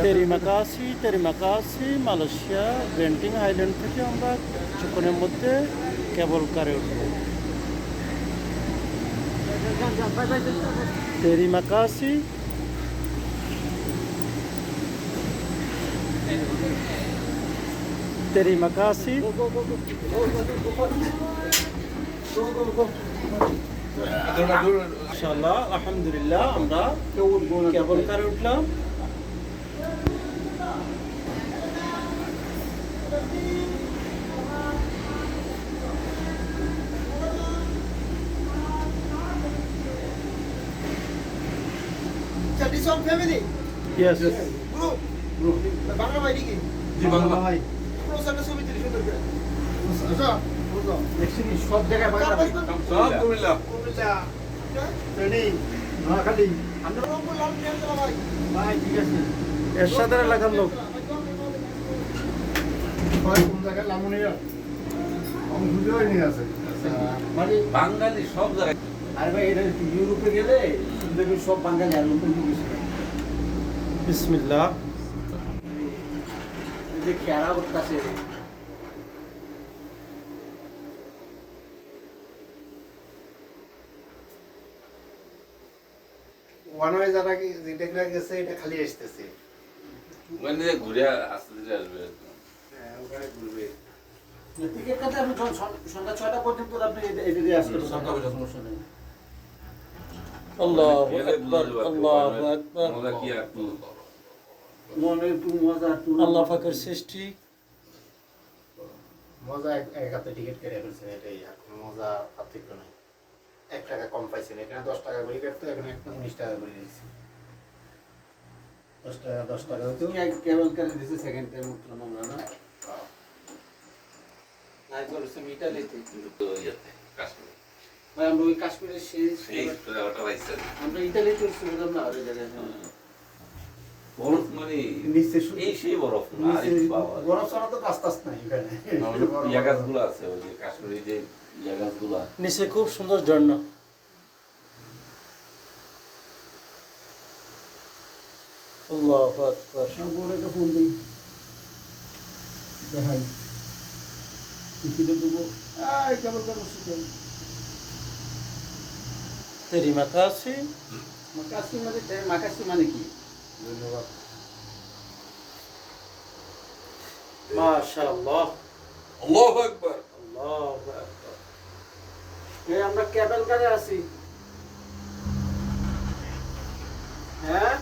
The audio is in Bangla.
তেরিমাকাসি মালয়েশিয়া বেন্টিং আইল্যান্ড থেকে আমরা কিছুক্ষণের মধ্যে কেবল কারে উঠব। তেরিমাকাসি ইনশাআল্লাহ আলহামদুলিল্লাহ আমরা কেবল কারে উঠলাম। This one family? Yes. Group. Bangla ভাই নাকি? জি বাংলা ভাই। পুরো সাথে ছবি তুলি সুন্দর করে। আচ্ছা, বুঝো। দেখছিনি সব জায়গায় বাংলা ভাই। আলহামদুলিল্লাহ। ট্রেনিং নোয়াখালী। আমরা রংপুর লাল ট্রেন চালা ভাই। ভাই ঠিক আছে। এরশাদের এলাকার লোক। ভাই কোন জায়গায় লামুনিয়া? আমি বুঝেই নিয়ে আছে। মানে বাঙালি সব জায়গায়। আরে ভাই এটা ইউরোপে গেলে দেখবেন সব বাঙালি আর নতুন কিছু বিসমিল্লাহ। যে খেলা করতেছে ওয়ান ওয়ে যারা যেটা গেছে এটা খালি আসতেছে। ওখানে যে ঘুরে আস্তে ধীরে আসবে। হ্যাঁ, ওখানে ঘুরবে। টিকিট কাটে আপনি সন্ধ্যা 6টা পর্যন্ত আপনি এটা দিয়ে আসতে পারবেন, সমস্যা নেই। আল্লাহু আকবার, আল্লাহু আকবার। মজা কি আর কি? মনে একটু মজা একটু আল্লাহ পাকের সৃষ্টি। মজা এক হাতে টিকিট কেটে ফেলছেন, এটাই আর কোনো মজা পার্থক্য নাই। 1 টাকা কম পাইছেন, এখানে 10 টাকা করে কাটতো, এখানে 19 টাকা করে দিয়েছি। 10 টাকা হতো। তুমি কেবল কারে দিছে সেকেন্ড টাইম উঠলাম আমরা না নাই করছে ইতালিতে তো ইয়াতে কাশ্মীর। ভাই আমরা ওই কাশ্মীরের শেষ এই জায়গাটা পাইছে। আমরা ইতালিতে উঠছিলাম না ওই জায়গায় বরফ মানে নিচে এই সেই বরফ না, আর নিচে একটু বাবা। বরফ ছাড়া তো কাজ নাই এখানে। ইয়া গাছগুলো আছে, ওই যে কাশ্মীরি যে ইয়া গাছগুলো। নিচে খুব সুন্দর ঝর্ণা। আল্লাহু আকবার। বড় একটা ফোন দিই দেখাই টিকিটে দেবো কেবল কেবল শুধু তেরিমাকাসি মাকাশি মানে কি? ধন্যবাদ। মাশাআল্লাহ, আল্লাহু আকবার। আল্লাহু আকবার। আমরা কেবল কারে আছি, হ্যাঁ